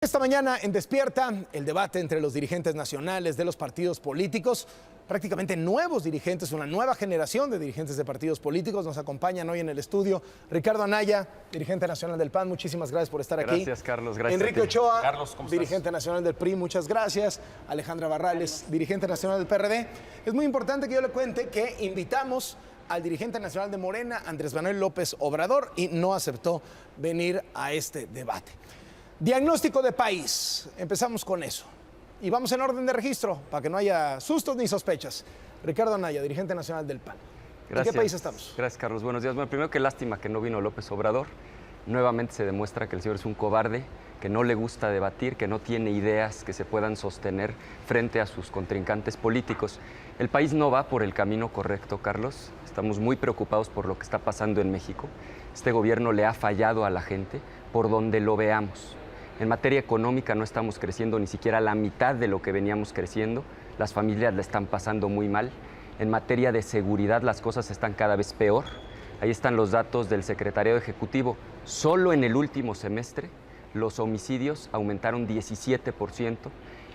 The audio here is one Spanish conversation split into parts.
Esta mañana en Despierta, el debate entre los dirigentes nacionales de los partidos políticos, prácticamente nuevos dirigentes, una nueva generación de dirigentes de partidos políticos. Nos acompañan hoy en el estudio Ricardo Anaya, dirigente nacional del PAN, muchísimas gracias por estar aquí. Gracias, Carlos, gracias. Enrique Ochoa, Carlos, dirigente nacional del PRI, muchas gracias. Alejandra Barrales, dirigente nacional del PRD. Es muy importante que yo le cuente que invitamos al dirigente nacional de Morena, Andrés Manuel López Obrador, y no aceptó venir a este debate. Diagnóstico de país, empezamos con eso. Y vamos en orden de registro, para que no haya sustos ni sospechas. Ricardo Anaya, dirigente nacional del PAN. Gracias. ¿En qué país estamos? Gracias, Carlos. Buenos días. Bueno, primero, qué lástima que no vino López Obrador. Nuevamente se demuestra que el señor es un cobarde, que no le gusta debatir, que no tiene ideas que se puedan sostener frente a sus contrincantes políticos. El país no va por el camino correcto, Carlos. Estamos muy preocupados por lo que está pasando en México. Este gobierno le ha fallado a la gente por donde lo veamos. En materia económica no estamos creciendo ni siquiera la mitad de lo que veníamos creciendo. Las familias la están pasando muy mal. En materia de seguridad las cosas están cada vez peor. Ahí están los datos del Secretariado Ejecutivo. Solo en el último semestre los homicidios aumentaron 17%.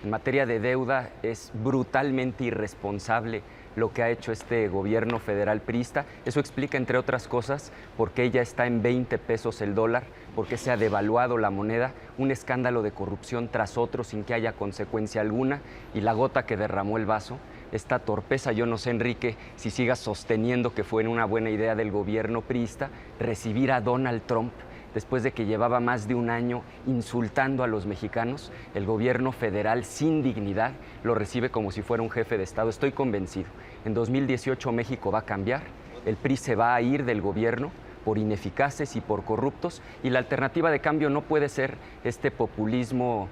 En materia de deuda es brutalmente irresponsable lo que ha hecho este gobierno federal priista. Eso explica, entre otras cosas, por qué ya está en 20 pesos el dólar, por qué se ha devaluado la moneda, un escándalo de corrupción tras otro sin que haya consecuencia alguna, y la gota que derramó el vaso, esta torpeza. Yo no sé, Enrique, si sigas sosteniendo que fue una buena idea del gobierno priista recibir a Donald Trump después de que llevaba más de un año insultando a los mexicanos. El gobierno federal, sin dignidad, lo recibe como si fuera un jefe de Estado. Estoy convencido. En 2018 México va a cambiar. El PRI se va a ir del gobierno por ineficaces y por corruptos. Y la alternativa de cambio no puede ser este populismo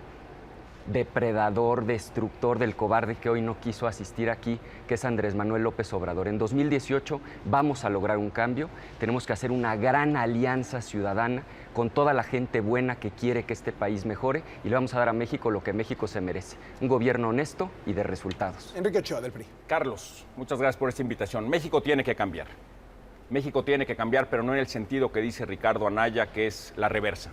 depredador, destructor, del cobarde que hoy no quiso asistir aquí, que es Andrés Manuel López Obrador. En 2018 vamos a lograr un cambio, tenemos que hacer una gran alianza ciudadana con toda la gente buena que quiere que este país mejore, y le vamos a dar a México lo que México se merece, un gobierno honesto y de resultados. Enrique Ochoa, del PRI. Carlos, muchas gracias por esta invitación. México tiene que cambiar. México tiene que cambiar, pero no en el sentido que dice Ricardo Anaya, que es la reversa.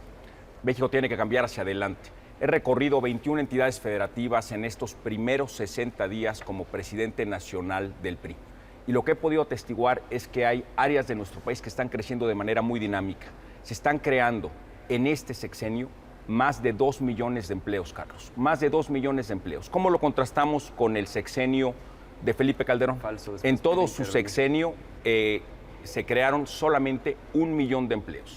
México tiene que cambiar hacia adelante. He recorrido 21 entidades federativas en estos primeros 60 días como presidente nacional del PRI. Y lo que he podido atestiguar es que hay áreas de nuestro país que están creciendo de manera muy dinámica. Se están creando en este sexenio más de 2 millones de empleos, Carlos. Más de 2 millones de empleos. ¿Cómo lo contrastamos con el sexenio de Felipe Calderón? Falso. En todo su sexenio se crearon solamente 1 millón de empleos.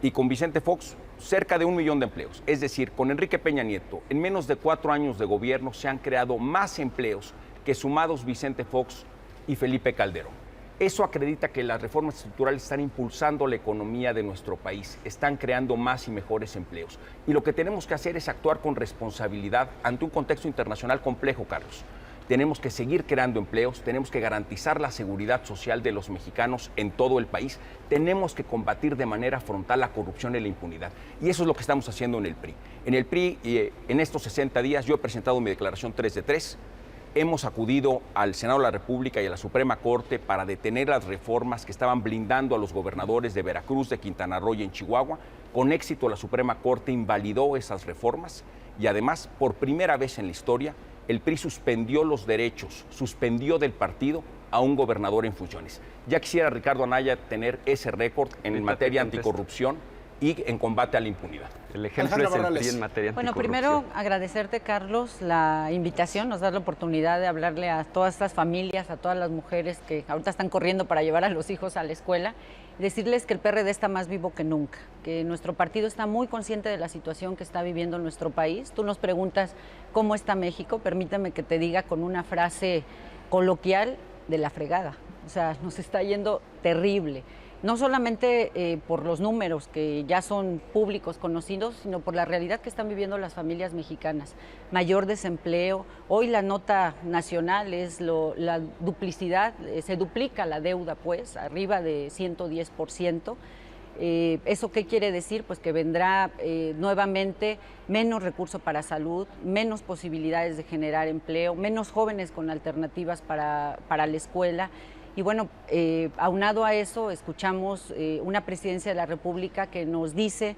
Y con Vicente Fox, cerca de 1 millón de empleos. Es decir, con Enrique Peña Nieto, en menos de 4 años de gobierno se han creado más empleos que sumados Vicente Fox y Felipe Calderón. Eso acredita que las reformas estructurales están impulsando la economía de nuestro país, están creando más y mejores empleos. Y lo que tenemos que hacer es actuar con responsabilidad ante un contexto internacional complejo, Carlos. Tenemos que seguir creando empleos, tenemos que garantizar la seguridad social de los mexicanos en todo el país, tenemos que combatir de manera frontal la corrupción y la impunidad. Y eso es lo que estamos haciendo en el PRI. En el PRI, en estos 60 días, yo he presentado mi declaración 3 de 3, hemos acudido al Senado de la República y a la Suprema Corte para detener las reformas que estaban blindando a los gobernadores de Veracruz, de Quintana Roo y en Chihuahua. Con éxito, la Suprema Corte invalidó esas reformas y además, por primera vez en la historia, el PRI suspendió los derechos, suspendió del partido a un gobernador en funciones. Ya quisiera Ricardo Anaya tener ese récord en materia anticorrupción y en combate a la impunidad. El ejemplo es el PRI en materia anticorrupción. Bueno, primero agradecerte, Carlos, la invitación, nos da la oportunidad de hablarle a todas estas familias, a todas las mujeres que ahorita están corriendo para llevar a los hijos a la escuela, y decirles que el PRD está más vivo que nunca, que nuestro partido está muy consciente de la situación que está viviendo nuestro país. Tú nos preguntas cómo está México, permíteme que te diga con una frase coloquial: de la fregada. O sea, nos está yendo terrible. No solamente por los números que ya son públicos, conocidos, sino por la realidad que están viviendo las familias mexicanas. Mayor desempleo. Hoy la nota nacional es la duplicidad, se duplica la deuda, pues, arriba de 110%. ¿Eso qué quiere decir? Pues que vendrá nuevamente menos recursos para salud, menos posibilidades de generar empleo, menos jóvenes con alternativas para la escuela. Y bueno, aunado a eso, escuchamos una presidencia de la República que nos dice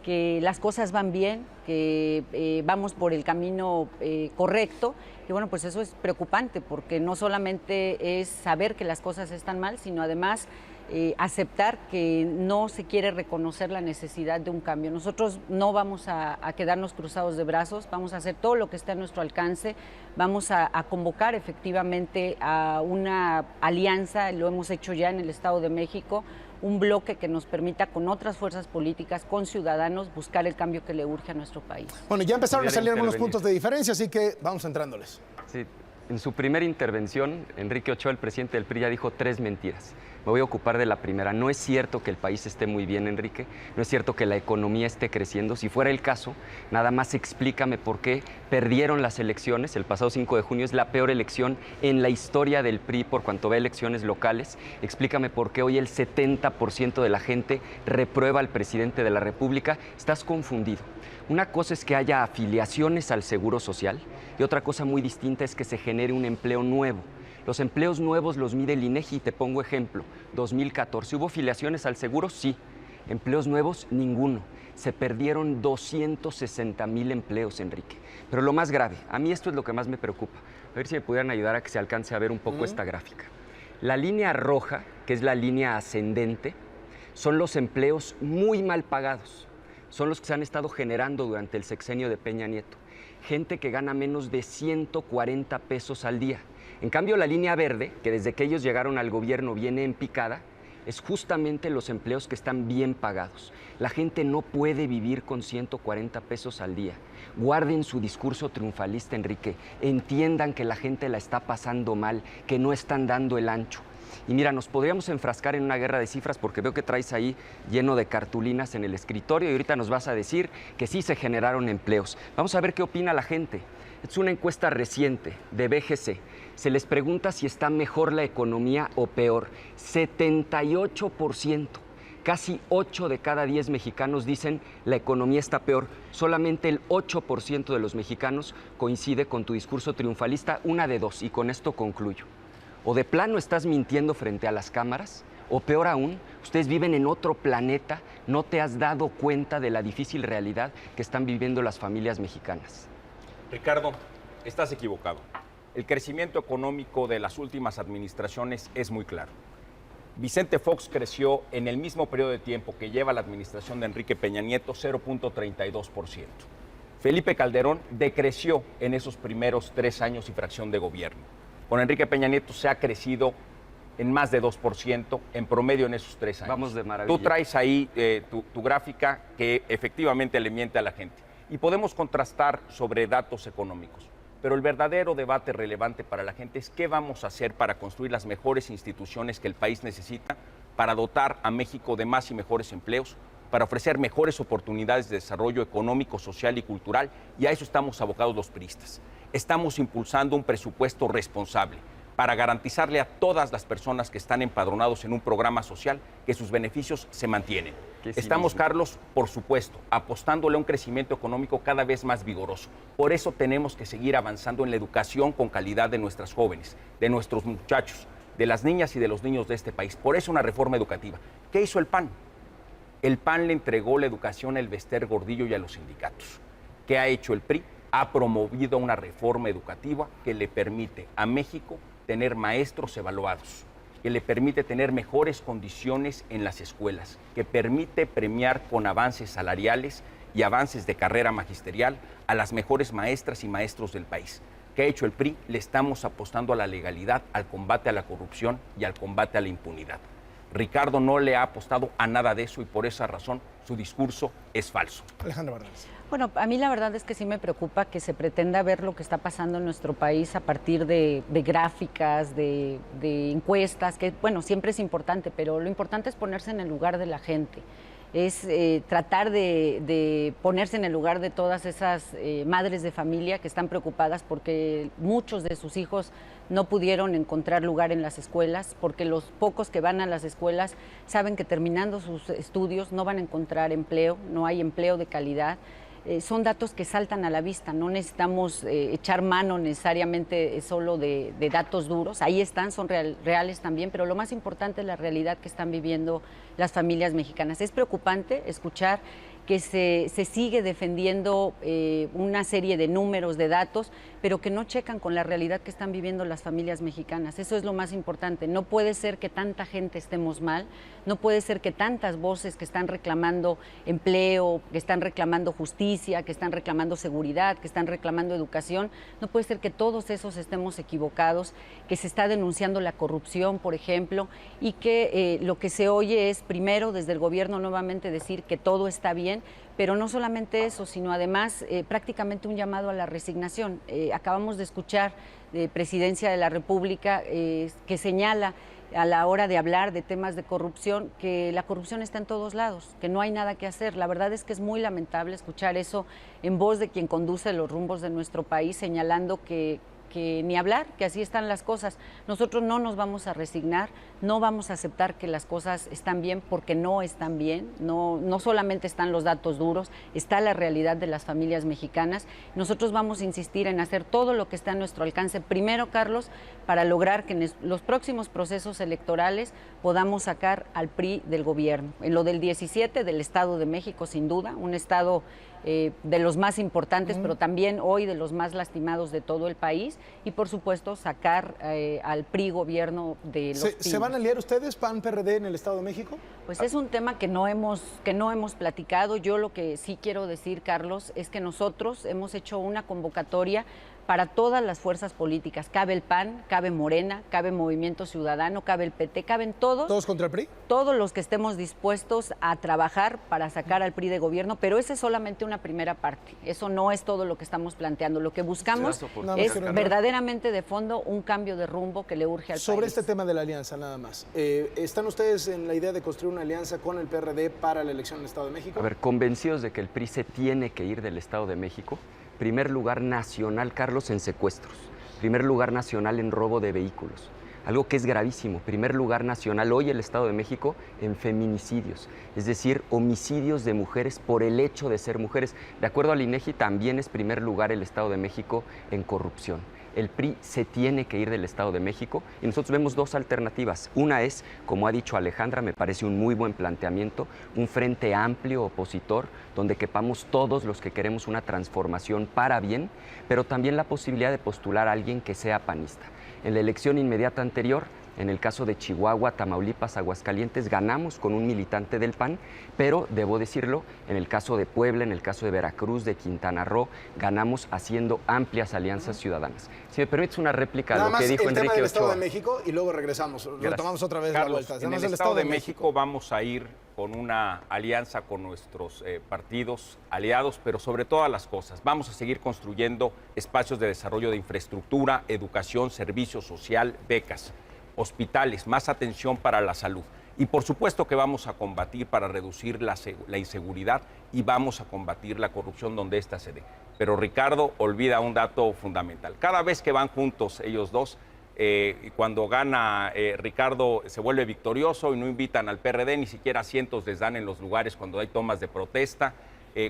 que las cosas van bien, que vamos por el camino correcto. Y bueno, pues eso es preocupante porque no solamente es saber que las cosas están mal, sino además aceptar que no se quiere reconocer la necesidad de un cambio. Nosotros no vamos a quedarnos cruzados de brazos, vamos a hacer todo lo que esté a nuestro alcance, vamos a convocar efectivamente a una alianza, lo hemos hecho ya en el Estado de México, un bloque que nos permita con otras fuerzas políticas, con ciudadanos, buscar el cambio que le urge a nuestro país. Bueno, ya empezaron a salir algunos intervenir. puntos de diferencia, así que vamos entrándoles. Sí, en su primera intervención, Enrique Ochoa, el presidente del PRI, ya dijo 3 mentiras. Me voy a ocupar de la primera. No es cierto que el país esté muy bien, Enrique. No es cierto que la economía esté creciendo. Si fuera el caso, nada más explícame por qué perdieron las elecciones. El pasado 5 de junio es la peor elección en la historia del PRI por cuanto va a elecciones locales. Explícame por qué hoy el 70% de la gente reprueba al presidente de la República. Estás confundido. Una cosa es que haya afiliaciones al Seguro Social y otra cosa muy distinta es que se genere un empleo nuevo. Los empleos nuevos los mide el INEGI y te pongo ejemplo. 2014, ¿hubo afiliaciones al seguro? Sí. Empleos nuevos, ninguno. Se perdieron 260,000 empleos, Enrique. Pero lo más grave, a mí esto es lo que más me preocupa. A ver si me pudieran ayudar a que se alcance a ver un poco esta gráfica. La línea roja, que es la línea ascendente, son los empleos muy mal pagados. Son los que se han estado generando durante el sexenio de Peña Nieto. Gente que gana menos de 140 pesos al día. En cambio, la línea verde, que desde que ellos llegaron al gobierno viene en picada, es justamente los empleos que están bien pagados. La gente no puede vivir con 140 pesos al día. Guarden su discurso triunfalista, Enrique. Entiendan que la gente la está pasando mal, que no están dando el ancho. Y mira, nos podríamos enfrascar en una guerra de cifras porque veo que traes ahí lleno de cartulinas en el escritorio y ahorita nos vas a decir que sí se generaron empleos. Vamos a ver qué opina la gente. Es una encuesta reciente de BGC. Se les pregunta si está mejor la economía o peor. 78%. Casi 8 de cada 10 mexicanos dicen la economía está peor. Solamente el 8% de los mexicanos coincide con tu discurso triunfalista. Una de dos, y con esto concluyo. O de plano estás mintiendo frente a las cámaras, o peor aún, ustedes viven en otro planeta, no te has dado cuenta de la difícil realidad que están viviendo las familias mexicanas. Ricardo, estás equivocado. El crecimiento económico de las últimas administraciones es muy claro. Vicente Fox creció en el mismo periodo de tiempo que lleva la administración de Enrique Peña Nieto 0.32%. Felipe Calderón decreció en esos primeros 3 años y fracción de gobierno. Con Enrique Peña Nieto se ha crecido en más de 2% en promedio en esos 3 años. Vamos de maravilla. Tú traes ahí tu gráfica que efectivamente le miente a la gente. Y podemos contrastar sobre datos económicos. Pero el verdadero debate relevante para la gente es qué vamos a hacer para construir las mejores instituciones que el país necesita, para dotar a México de más y mejores empleos, para ofrecer mejores oportunidades de desarrollo económico, social y cultural, y a eso estamos abocados los priistas. Estamos impulsando un presupuesto responsable para garantizarle a todas las personas que están empadronados en un programa social que sus beneficios se mantienen. Estamos, Carlos, por supuesto, apostándole a un crecimiento económico cada vez más vigoroso. Por eso tenemos que seguir avanzando en la educación con calidad de nuestras jóvenes, de nuestros muchachos, de las niñas y de los niños de este país. Por eso una reforma educativa. ¿Qué hizo el PAN? El PAN le entregó la educación al Bester Gordillo y a los sindicatos. ¿Qué ha hecho el PRI? Ha promovido una reforma educativa que le permite a México tener maestros evaluados, que le permite tener mejores condiciones en las escuelas, que permite premiar con avances salariales y avances de carrera magisterial a las mejores maestras y maestros del país. ¿Qué ha hecho el PRI? Le estamos apostando a la legalidad, al combate a la corrupción y al combate a la impunidad. Ricardo no le ha apostado a nada de eso y por esa razón su discurso es falso. Alejandra Barrales. Bueno, a mí la verdad es que sí me preocupa que se pretenda ver lo que está pasando en nuestro país a partir de gráficas, de encuestas, que bueno, siempre es importante, pero lo importante es ponerse en el lugar de la gente. Es tratar de ponerse en el lugar de todas esas madres de familia que están preocupadas porque muchos de sus hijos no pudieron encontrar lugar en las escuelas, porque los pocos que van a las escuelas saben que terminando sus estudios no van a encontrar empleo, no hay empleo de calidad. Son datos que saltan a la vista, no necesitamos echar mano necesariamente solo de datos duros, ahí están, son reales también, pero lo más importante es la realidad que están viviendo las familias mexicanas. Es preocupante escuchar que se sigue defendiendo una serie de números, de datos, pero que no checan con la realidad que están viviendo las familias mexicanas. Eso es lo más importante. No puede ser que tanta gente estemos mal, no puede ser que tantas voces que están reclamando empleo, que están reclamando justicia, que están reclamando seguridad, que están reclamando educación, no puede ser que todos esos estemos equivocados, que se está denunciando la corrupción, por ejemplo, y que lo que se oye es primero desde el gobierno nuevamente decir que todo está bien, pero no solamente eso, sino además prácticamente un llamado a la resignación. Acabamos de escuchar de Presidencia de la República que señala a la hora de hablar de temas de corrupción que la corrupción está en todos lados, que no hay nada que hacer. La verdad es que es muy lamentable escuchar eso en voz de quien conduce los rumbos de nuestro país, señalando que ni hablar, que así están las cosas. Nosotros no nos vamos a resignar, no vamos a aceptar que las cosas están bien porque no están bien, no solamente están los datos duros, está la realidad de las familias mexicanas. Nosotros vamos a insistir en hacer todo lo que está a nuestro alcance, primero, Carlos, para lograr que en los próximos procesos electorales podamos sacar al PRI del gobierno. En lo del 17 del Estado de México, sin duda, un estado de los más importantes, pero también hoy de los más lastimados de todo el país, y por supuesto sacar al PRI gobierno de los ¿Se van a aliar ustedes, PAN, PRD, en el Estado de México? Pues es un tema que no hemos platicado. Yo lo que sí quiero decir, Carlos, es que nosotros hemos hecho una convocatoria para todas las fuerzas políticas. Cabe el PAN, cabe Morena, cabe Movimiento Ciudadano, cabe el PT, caben todos. ¿Todos contra el PRI? Todos los que estemos dispuestos a trabajar para sacar al PRI de gobierno, pero esa es solamente una primera parte. Eso no es todo lo que estamos planteando. Lo que buscamos es verdaderamente de fondo un cambio de rumbo que le urge al país. Sobre este tema de la alianza, nada más. ¿Están ustedes en la idea de construir una alianza con el PRD para la elección del Estado de México? A ver, convencidos de que el PRI se tiene que ir del Estado de México. Primer lugar nacional, Carlos, en secuestros. Primer lugar nacional en robo de vehículos. Algo que es gravísimo. Primer lugar nacional hoy el Estado de México en feminicidios. Es decir, homicidios de mujeres por el hecho de ser mujeres. De acuerdo al INEGI, también es primer lugar el Estado de México en corrupción. El PRI se tiene que ir del Estado de México y nosotros vemos dos alternativas. Una es, como ha dicho Alejandra, me parece un muy buen planteamiento, un frente amplio opositor donde quepamos todos los que queremos una transformación para bien, pero también la posibilidad de postular a alguien que sea panista. En la elección inmediata anterior, en el caso de Chihuahua, Tamaulipas, Aguascalientes, ganamos con un militante del PAN, pero debo decirlo, en el caso de Puebla, en el caso de Veracruz, de Quintana Roo, ganamos haciendo amplias alianzas ciudadanas. Si me permites una réplica de lo que dijo Enrique Ochoa. Nada más el tema del Estado de México y luego regresamos. Retomamos otra vez Carlos, la vuelta. En el Estado de México vamos a ir con una alianza con nuestros partidos aliados, pero sobre todas las cosas. Vamos a seguir construyendo espacios de desarrollo de infraestructura, educación, servicio social, becas, hospitales, más atención para la salud. Y por supuesto que vamos a combatir para reducir la inseguridad y vamos a combatir la corrupción donde ésta se dé. Pero Ricardo olvida un dato fundamental. Cada vez que van juntos ellos dos, cuando gana Ricardo se vuelve victorioso y no invitan al PRD, ni siquiera asientos les dan en los lugares cuando hay tomas de protesta.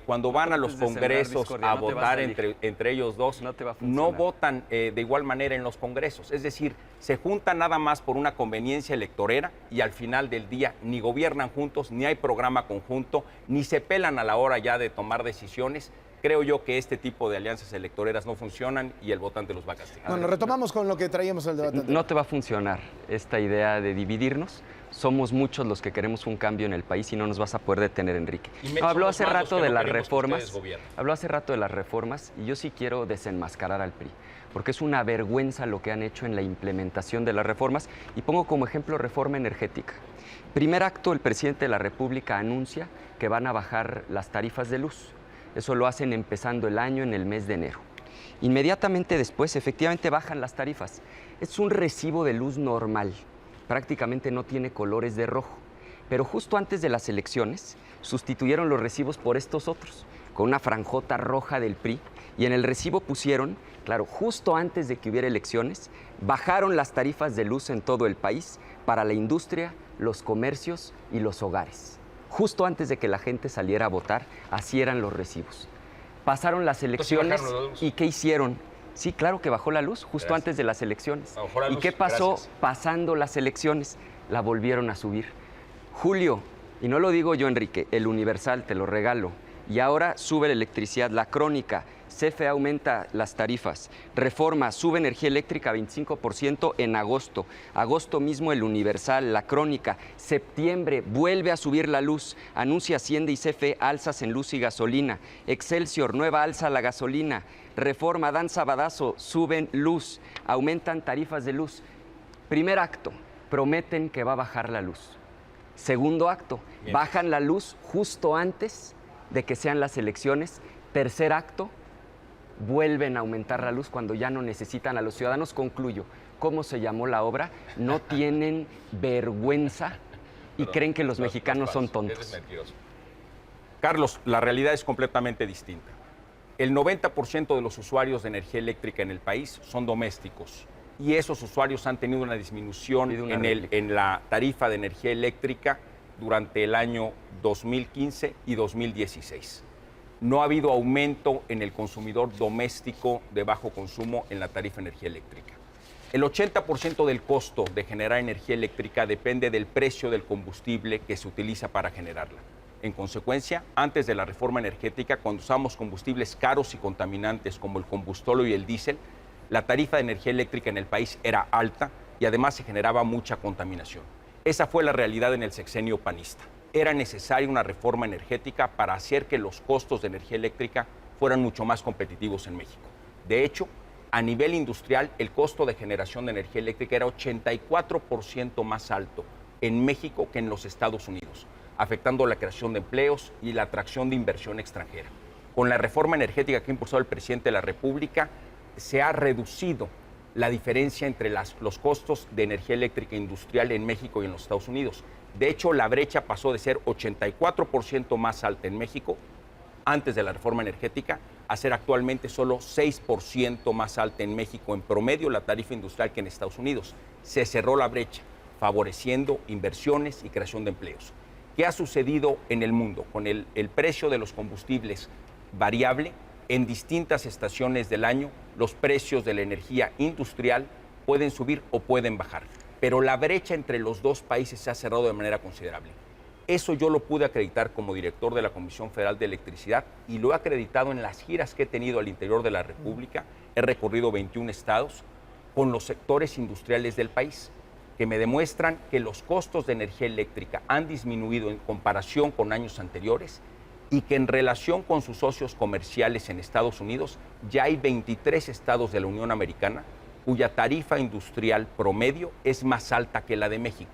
Cuando van a los congresos a votar entre ellos dos, no votan de igual manera en los congresos. Es decir, se juntan nada más por una conveniencia electorera y al final del día ni gobiernan juntos, ni hay programa conjunto, ni se pelan a la hora ya de tomar decisiones. Creo yo que este tipo de alianzas electoreras no funcionan y el votante los va a castigar. Bueno, retomamos con lo que traíamos el debate. No te va a funcionar esta idea de dividirnos. Somos muchos los que queremos un cambio en el país y no nos vas a poder detener, Enrique. Habló hace rato de las reformas. Habló hace rato de las reformas y yo sí quiero desenmascarar al PRI, porque es una vergüenza lo que han hecho en la implementación de las reformas. Y pongo como ejemplo reforma energética. Primer acto, el presidente de la República anuncia que van a bajar las tarifas de luz. Eso lo hacen empezando el año en el mes de enero. Inmediatamente después, efectivamente, bajan las tarifas. Es un recibo de luz normal. Prácticamente no tiene colores de rojo. Pero justo antes de las elecciones, sustituyeron los recibos por estos otros, con una franjota roja del PRI. Y en el recibo pusieron, claro, justo antes de que hubiera elecciones, bajaron las tarifas de luz en todo el país para la industria, los comercios y los hogares. Justo antes de que la gente saliera a votar, así eran los recibos. Pasaron las elecciones y ¿qué hicieron? Sí, claro que bajó la luz justo antes de las elecciones. ¿Y qué pasó pasando las elecciones? La volvieron a subir. Julio, y no lo digo yo, Enrique, el Universal, te lo regalo, y ahora sube la electricidad. La Crónica, CFE aumenta las tarifas. Reforma, sube energía eléctrica 25% en agosto. Agosto mismo el Universal, La Crónica. Septiembre, vuelve a subir la luz. Anuncia Hacienda y CFE alzas en luz y gasolina. Excelsior, nueva alza a la gasolina. Reforma, dan sabadazo, suben luz. Aumentan tarifas de luz. Primer acto, prometen que va a bajar la luz. Segundo acto, bajan la luz justo antes de que sean las elecciones. Tercer acto, vuelven a aumentar la luz cuando ya no necesitan a los ciudadanos. Concluyo, ¿cómo se llamó la obra? No tienen vergüenza y creen que los mexicanos son tontos. Carlos, la realidad es completamente distinta. El 90% de los usuarios de energía eléctrica en el país son domésticos y esos usuarios han tenido una disminución en la tarifa de energía eléctrica durante el año 2015 y 2016. No ha habido aumento en el consumidor doméstico de bajo consumo en la tarifa de energía eléctrica. El 80% del costo de generar energía eléctrica depende del precio del combustible que se utiliza para generarla. En consecuencia, antes de la reforma energética, cuando usamos combustibles caros y contaminantes como el combustóleo y el diésel, la tarifa de energía eléctrica en el país era alta y además se generaba mucha contaminación. Esa fue la realidad en el sexenio panista. Era necesaria una reforma energética para hacer que los costos de energía eléctrica fueran mucho más competitivos en México. De hecho, a nivel industrial, el costo de generación de energía eléctrica era 84% más alto en México que en los Estados Unidos, afectando la creación de empleos y la atracción de inversión extranjera. Con la reforma energética que ha impulsado el presidente de la República, se ha reducido la diferencia entre los costos de energía eléctrica industrial en México y en los Estados Unidos. De hecho, la brecha pasó de ser 84% más alta en México antes de la reforma energética a ser actualmente solo 6% más alta en México en promedio la tarifa industrial que en Estados Unidos. Se cerró la brecha, favoreciendo inversiones y creación de empleos. ¿Qué ha sucedido en el mundo? Con el precio de los combustibles variable, en distintas estaciones del año, los precios de la energía industrial pueden subir o pueden bajar. Pero la brecha entre los dos países se ha cerrado de manera considerable. Eso yo lo pude acreditar como director de la Comisión Federal de Electricidad y lo he acreditado en las giras que he tenido al interior de la República. He recorrido 21 estados con los sectores industriales del país, que me demuestran que los costos de energía eléctrica han disminuido en comparación con años anteriores y que en relación con sus socios comerciales en Estados Unidos, ya hay 23 estados de la Unión Americana cuya tarifa industrial promedio es más alta que la de México.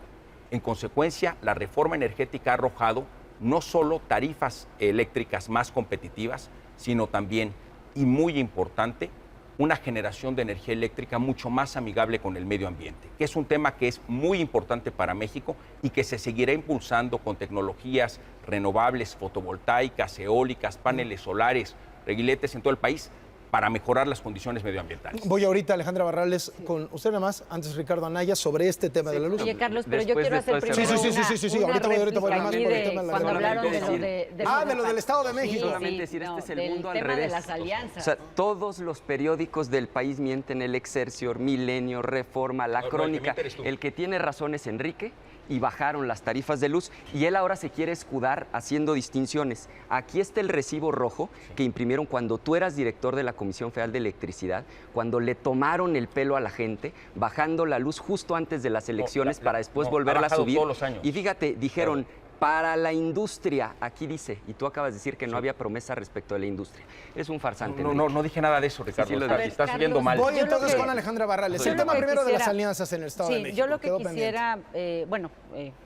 En consecuencia, la reforma energética ha arrojado no solo tarifas eléctricas más competitivas, sino también, y muy importante, una generación de energía eléctrica mucho más amigable con el medio ambiente, que es un tema que es muy importante para México y que se seguirá impulsando con tecnologías renovables, fotovoltaicas, eólicas, paneles solares, reguiletes en todo el país, para mejorar las condiciones medioambientales. Voy ahorita, Alejandra Barrales, con usted nada más, antes Ricardo Anaya, sobre este tema de la luz. Oye, Carlos, pero yo quiero hacer primero Sí, ahorita voy nada más por el tema de la cuando hablaron de lo del Estado de México. Solamente decir, este es el mundo al revés. De las alianzas. O sea, todos los periódicos del país mienten, el Excelsior, Milenio, Reforma, La Crónica. El que tiene razón es Enrique, y bajaron las tarifas de luz y él ahora se quiere escudar haciendo distinciones. Aquí está el recibo rojo que imprimieron cuando tú eras director de la Comisión Federal de Electricidad, cuando le tomaron el pelo a la gente, bajando la luz justo antes de las elecciones para después volverla a subir. Todos los años. Y fíjate, dijeron, para la industria, aquí dice, y tú acabas de decir que no había promesa respecto de la industria. Eres un farsante. No dije nada de eso, Ricardo. Sí, Estás oyendo mal. Voy entonces con Alejandra Barrales. El tema primero de las alianzas en el Estado de México. Yo lo que quisiera,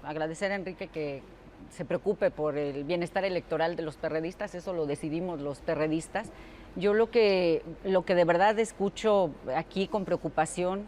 agradecer a Enrique que se preocupe por el bienestar electoral de los perredistas, eso lo decidimos los perredistas. Yo lo que de verdad escucho aquí con preocupación,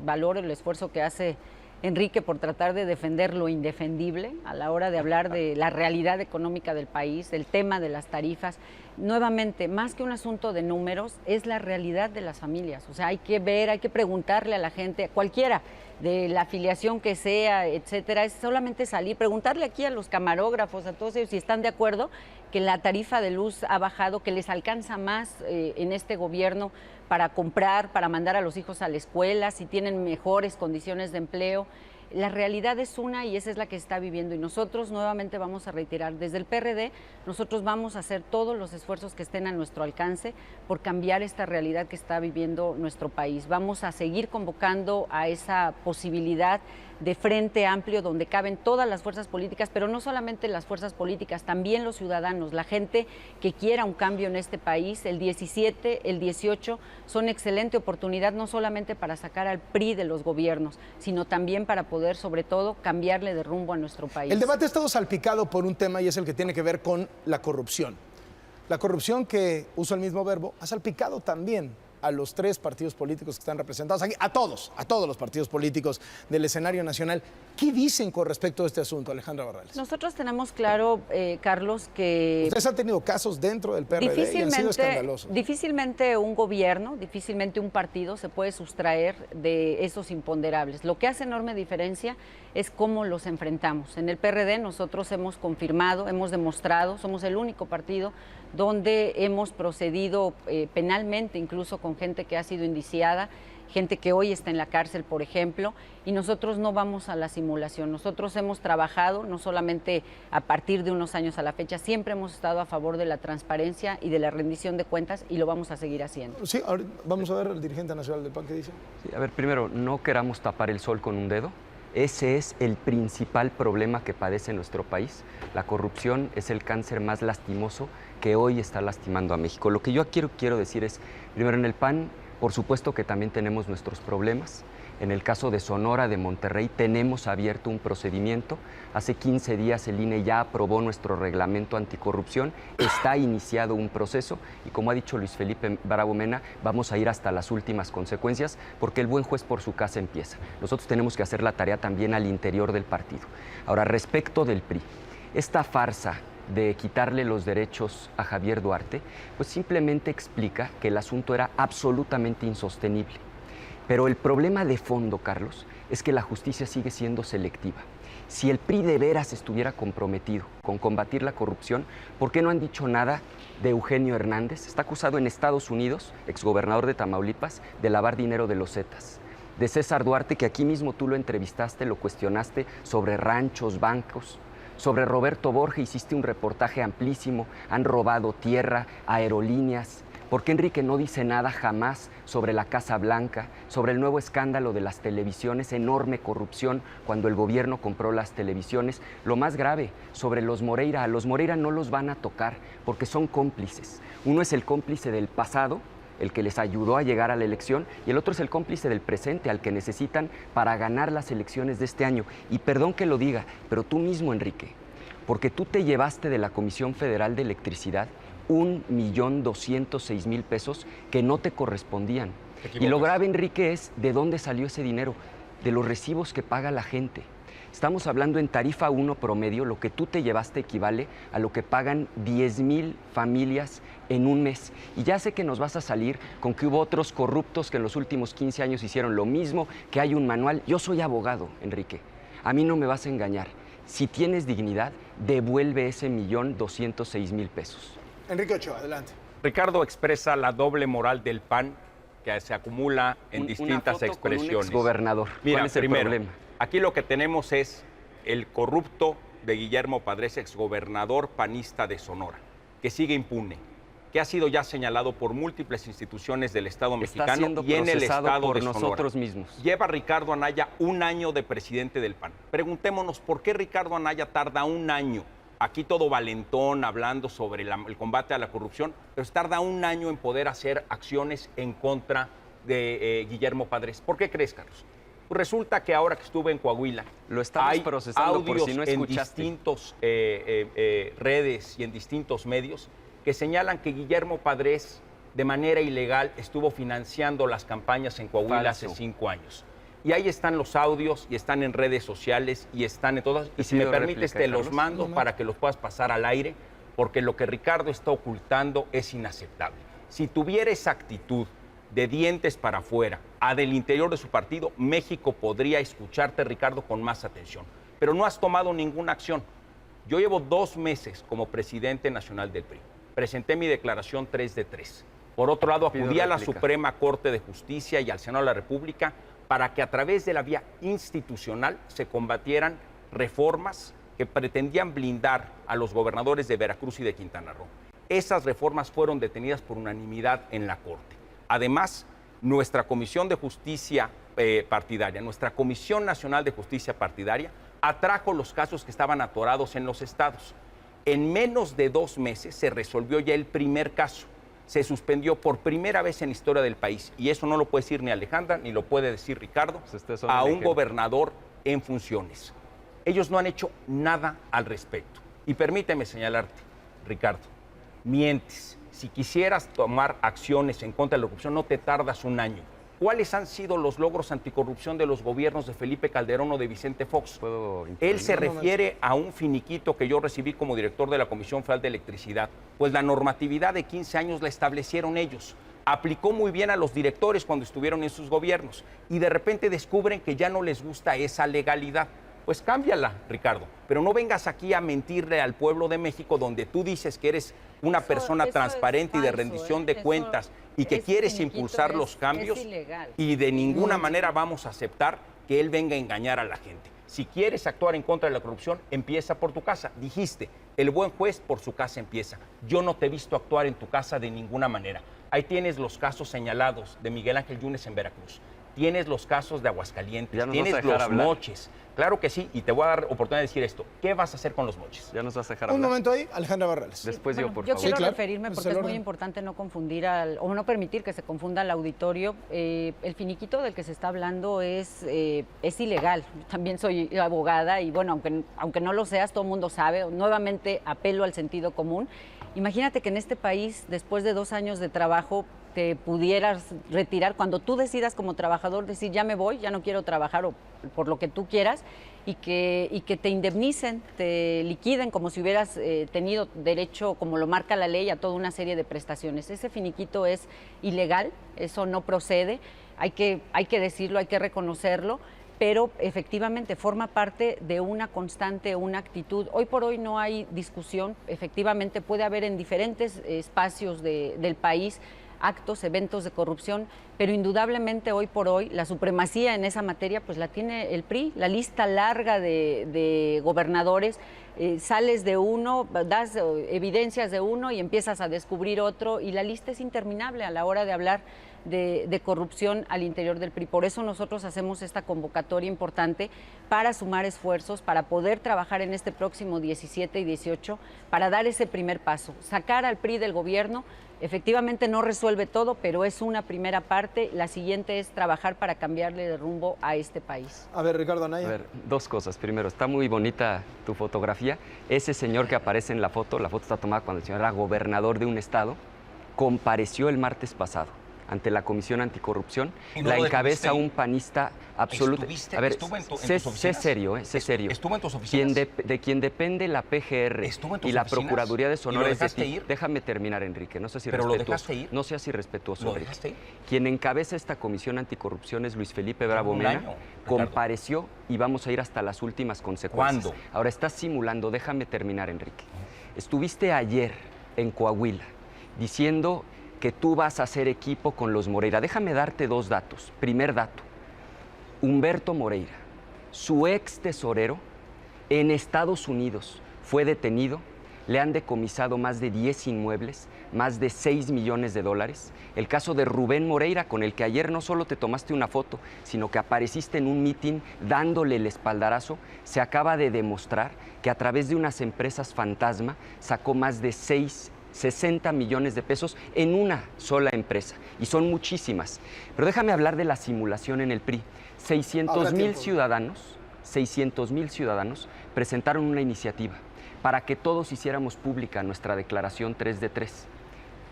valoro el esfuerzo que hace Enrique por tratar de defender lo indefendible a la hora de hablar de la realidad económica del país, del tema de las tarifas. Nuevamente, más que un asunto de números, es la realidad de las familias. O sea, hay que ver, hay que preguntarle a la gente, a cualquiera, de la afiliación que sea, etcétera, es solamente salir, preguntarle aquí a los camarógrafos, a todos ellos si están de acuerdo que la tarifa de luz ha bajado, que les alcanza más en este gobierno para comprar, para mandar a los hijos a la escuela, si tienen mejores condiciones de empleo. La realidad es una y esa es la que está viviendo y nosotros nuevamente vamos a reiterar, desde el PRD nosotros vamos a hacer todos los esfuerzos que estén a nuestro alcance por cambiar esta realidad que está viviendo nuestro país. Vamos a seguir convocando a esa posibilidad de frente amplio donde caben todas las fuerzas políticas, pero no solamente las fuerzas políticas, también los ciudadanos, la gente que quiera un cambio en este país. El 17, el 18 son excelente oportunidad no solamente para sacar al PRI de los gobiernos, sino también para poder, sobre todo, cambiarle de rumbo a nuestro país. El debate ha estado salpicado por un tema y es el que tiene que ver con la corrupción. La corrupción, que uso el mismo verbo, ha salpicado también a los 3 partidos políticos que están representados aquí, a todos los partidos políticos del escenario nacional. ¿Qué dicen con respecto a este asunto, Alejandra Barrales? Nosotros tenemos claro, Carlos, que ustedes han tenido casos dentro del PRD y han sido escandalosos. Difícilmente un gobierno, difícilmente un partido se puede sustraer de esos imponderables. Lo que hace enorme diferencia es cómo los enfrentamos. En el PRD nosotros hemos confirmado, hemos demostrado, somos el único partido donde hemos procedido penalmente, incluso con gente que ha sido indiciada, gente que hoy está en la cárcel, por ejemplo, y nosotros no vamos a la simulación. Nosotros hemos trabajado, no solamente a partir de unos años a la fecha, siempre hemos estado a favor de la transparencia y de la rendición de cuentas y lo vamos a seguir haciendo. Sí, ahora vamos a ver al dirigente nacional del PAN qué dice. Sí, a ver, primero, no queramos tapar el sol con un dedo. Ese es el principal problema que padece nuestro país. La corrupción es el cáncer más lastimoso que hoy está lastimando a México. Lo que yo quiero decir es, primero, en el PAN, por supuesto que también tenemos nuestros problemas. En el caso de Sonora, de Monterrey, tenemos abierto un procedimiento. Hace 15 días el INE ya aprobó nuestro reglamento anticorrupción, está iniciado un proceso y, como ha dicho Luis Felipe Bravo Mena, vamos a ir hasta las últimas consecuencias porque el buen juez por su casa empieza. Nosotros tenemos que hacer la tarea también al interior del partido. Ahora, respecto del PRI, esta farsa de quitarle los derechos a Javier Duarte, pues simplemente explica que el asunto era absolutamente insostenible. Pero el problema de fondo, Carlos, es que la justicia sigue siendo selectiva. Si el PRI de veras estuviera comprometido con combatir la corrupción, ¿por qué no han dicho nada de Eugenio Hernández? Está acusado en Estados Unidos, exgobernador de Tamaulipas, de lavar dinero de los Zetas. De César Duarte, que aquí mismo tú lo entrevistaste, lo cuestionaste sobre ranchos, bancos. Sobre Roberto Borge hiciste un reportaje amplísimo, han robado tierra, aerolíneas. ¿Por qué Enrique no dice nada jamás sobre la Casa Blanca, sobre el nuevo escándalo de las televisiones, enorme corrupción cuando el gobierno compró las televisiones? Lo más grave, sobre los Moreira. A los Moreira no los van a tocar porque son cómplices. Uno es el cómplice del pasado, el que les ayudó a llegar a la elección, y el otro es el cómplice del presente, al que necesitan para ganar las elecciones de este año. Y perdón que lo diga, pero tú mismo, Enrique, porque tú te llevaste de la Comisión Federal de Electricidad 1,206,000 pesos que no te correspondían. Y lo grave, Enrique, es de dónde salió ese dinero, de los recibos que paga la gente. Estamos hablando en tarifa 1 promedio, lo que tú te llevaste equivale a lo que pagan 10,000 familias en un mes. Y ya sé que nos vas a salir con que hubo otros corruptos que en los últimos 15 años hicieron lo mismo, que hay un manual. Yo soy abogado, Enrique. A mí no me vas a engañar. Si tienes dignidad, devuelve ese 1,206,000 pesos. Enrique Ochoa, adelante. Ricardo expresa la doble moral del PAN que se acumula en distintas expresiones. Con un exgobernador. Mira, ¿Cuál es el problema? Aquí lo que tenemos es el corrupto de Guillermo Padres, exgobernador panista de Sonora, que sigue impune, que ha sido ya señalado por múltiples instituciones del Estado mexicano y en el Estado por de Sonora. nosotros mismos. Lleva Ricardo Anaya 1 año de presidente del PAN. Preguntémonos por qué Ricardo Anaya tarda 1 año. Aquí todo valentón hablando sobre el combate a la corrupción, pero tarda 1 año en poder hacer acciones en contra de Guillermo Padres. ¿Por qué crees, Carlos? Pues resulta que ahora que estuve en Coahuila, lo estamos hay procesando por si no escuchaste. en distintos redes y en distintos medios que señalan que Guillermo Padres de manera ilegal estuvo financiando las campañas en Coahuila hace 5 años. Y ahí están los audios y están en redes sociales y están en todas. Y si me permites, te los mando para que los puedas pasar al aire, porque lo que Ricardo está ocultando es inaceptable. Si tuviera esa actitud de dientes para afuera, del interior de su partido, México podría escucharte, Ricardo, con más atención. Pero no has tomado ninguna acción. Yo llevo 2 meses como presidente nacional del PRI. Presenté mi declaración 3 de 3. Por otro lado, acudí a la Suprema Corte de Justicia y al Senado de la República para que a través de la vía institucional se combatieran reformas que pretendían blindar a los gobernadores de Veracruz y de Quintana Roo. Esas reformas fueron detenidas por unanimidad en la Corte. Además, nuestra Comisión de Justicia Partidaria, nuestra Comisión Nacional de Justicia Partidaria, atrajo los casos que estaban atorados en los estados. En menos de 2 meses se resolvió ya el primer caso. Se suspendió por primera vez en la historia del país, y eso no lo puede decir ni Alejandra, ni lo puede decir Ricardo, a un gobernador en funciones. Ellos no han hecho nada al respecto. Y permíteme señalarte, Ricardo, mientes. Si quisieras tomar acciones en contra de la corrupción, no te tardas un año. ¿Cuáles han sido los logros anticorrupción de los gobiernos de Felipe Calderón o de Vicente Fox? Él se refiere a un finiquito que yo recibí como director de la Comisión Federal de Electricidad. Pues la normatividad de 15 años la establecieron ellos. Aplicó muy bien a los directores cuando estuvieron en sus gobiernos y de repente descubren que ya no les gusta esa legalidad. Pues cámbiala, Ricardo, pero no vengas aquí a mentirle al pueblo de México, donde tú dices que eres una persona transparente y de rendición de cuentas y que quieres impulsar los cambios, y de ninguna manera vamos a aceptar que él venga a engañar a la gente. Si quieres actuar en contra de la corrupción, empieza por tu casa. Dijiste, el buen juez por su casa empieza. Yo no te he visto actuar en tu casa de ninguna manera. Ahí tienes los casos señalados de Miguel Ángel Yunes en Veracruz. Tienes los casos de Aguascalientes, tienes los moches. Claro que sí, y te voy a dar oportunidad de decir esto. ¿Qué vas a hacer con los moches? Ya nos vas a dejar hablar. Un momento ahí, Alejandra Barrales. Después yo, por yo favor. quiero Sí, claro. referirme porque es muy importante no confundir o no permitir que se confunda al auditorio. El finiquito del que se está hablando es ilegal. También soy abogada y bueno, aunque no lo seas, todo el mundo sabe. Nuevamente apelo al sentido común. Imagínate que en este país, después de 2 años de trabajo, te pudieras retirar cuando tú decidas como trabajador, decir ya me voy, ya no quiero trabajar o por lo que tú quieras, y que te indemnicen, te liquiden como si hubieras tenido derecho, como lo marca la ley, a toda una serie de prestaciones. Ese finiquito es ilegal, eso no procede, hay que decirlo, hay que reconocerlo, pero efectivamente forma parte de una constante, una actitud. Hoy por hoy no hay discusión, efectivamente puede haber en diferentes espacios del país actos, eventos de corrupción, pero indudablemente hoy por hoy la supremacía en esa materia pues la tiene el PRI, la lista larga de gobernadores, sales de uno, das evidencias de uno y empiezas a descubrir otro y la lista es interminable a la hora de hablar de corrupción al interior del PRI. Por eso nosotros hacemos esta convocatoria importante para sumar esfuerzos, para poder trabajar en este próximo 17 y 18, para dar ese primer paso, sacar al PRI del gobierno. Efectivamente no resuelve todo, pero es una primera parte. La siguiente es trabajar para cambiarle de rumbo a este país. A ver, Ricardo Anaya. A ver, 2 cosas. Primero, está muy bonita tu fotografía. Ese señor que aparece en la foto está tomada cuando el señor era gobernador de un estado, compareció el martes pasado ante la Comisión Anticorrupción, la encabeza un panista absoluto. A ver, sé serio, sé serio. ¿Estuvo en tus oficinas? De quien depende la PGR y la Procuraduría de Sonora es de ti. Déjame terminar, Enrique, no sé si ¿Pero lo dejaste ir? No seas irrespetuoso. ¿Lo dejaste ir? Quien encabeza esta Comisión Anticorrupción es Luis Felipe Bravo Mena, compareció y vamos a ir hasta las últimas consecuencias. ¿Cuándo? Ahora estás simulando, déjame terminar, Enrique. Estuviste ayer en Coahuila diciendo que tú vas a hacer equipo con los Moreira. Déjame darte 2 datos. Primer dato, Humberto Moreira, su ex tesorero, en Estados Unidos fue detenido, le han decomisado más de 10 inmuebles, más de $6 millones. El caso de Rubén Moreira, con el que ayer no solo te tomaste una foto, sino que apareciste en un mitin dándole el espaldarazo, se acaba de demostrar que a través de unas empresas fantasma sacó más de 60 millones de pesos en una sola empresa, y son muchísimas. Pero déjame hablar de la simulación en el PRI. 600,000 ciudadanos presentaron una iniciativa para que todos hiciéramos pública nuestra declaración 3 de 3.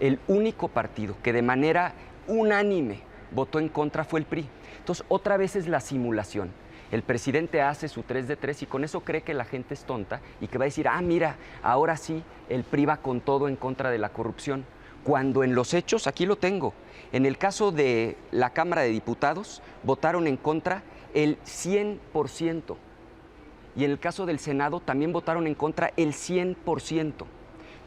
El único partido que de manera unánime votó en contra fue el PRI. Entonces, otra vez es la simulación. El presidente hace su 3 de 3 y con eso cree que la gente es tonta y que va a decir, mira, ahora sí, el PRI va con todo en contra de la corrupción. Cuando en los hechos, aquí lo tengo, en el caso de la Cámara de Diputados, votaron en contra el 100%. Y en el caso del Senado también votaron en contra el 100%.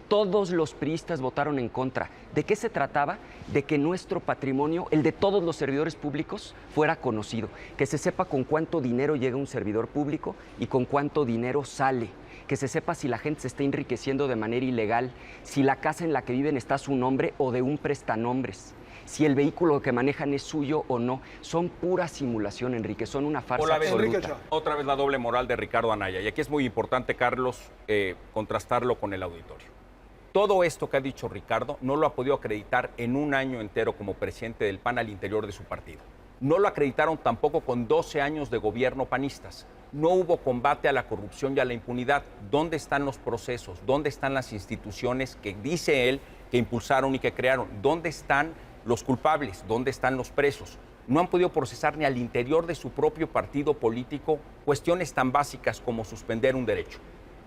Todos los priistas votaron en contra. ¿De qué se trataba? De que nuestro patrimonio, el de todos los servidores públicos, fuera conocido. Que se sepa con cuánto dinero llega un servidor público y con cuánto dinero sale. Que se sepa si la gente se está enriqueciendo de manera ilegal, si la casa en la que viven está a su nombre o de un prestanombres, si el vehículo que manejan es suyo o no. Son pura simulación, Enrique, son una farsa absoluta. Otra vez la doble moral de Ricardo Anaya. Y aquí es muy importante, Carlos, contrastarlo con el auditorio. Todo esto que ha dicho Ricardo no lo ha podido acreditar en un año entero como presidente del PAN al interior de su partido. No lo acreditaron tampoco con 12 años de gobierno panistas. No hubo combate a la corrupción y a la impunidad. ¿Dónde están los procesos? ¿Dónde están las instituciones que dice él que impulsaron y que crearon? ¿Dónde están los culpables? ¿Dónde están los presos? No han podido procesar ni al interior de su propio partido político cuestiones tan básicas como suspender un derecho.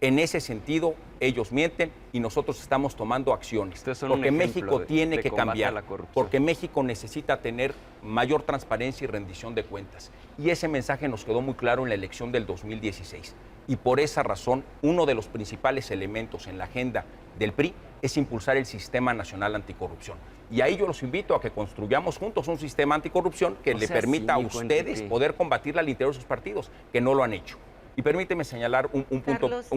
En ese sentido, ellos mienten y nosotros estamos tomando acciones. Porque México tiene que cambiar, porque México necesita tener mayor transparencia y rendición de cuentas. Y ese mensaje nos quedó muy claro en la elección del 2016. Y por esa razón, uno de los principales elementos en la agenda del PRI es impulsar el Sistema Nacional Anticorrupción. Y ahí yo los invito a que construyamos juntos un sistema anticorrupción que le permita a ustedes poder combatirla al interior de sus partidos, que no lo han hecho. Y permíteme señalar un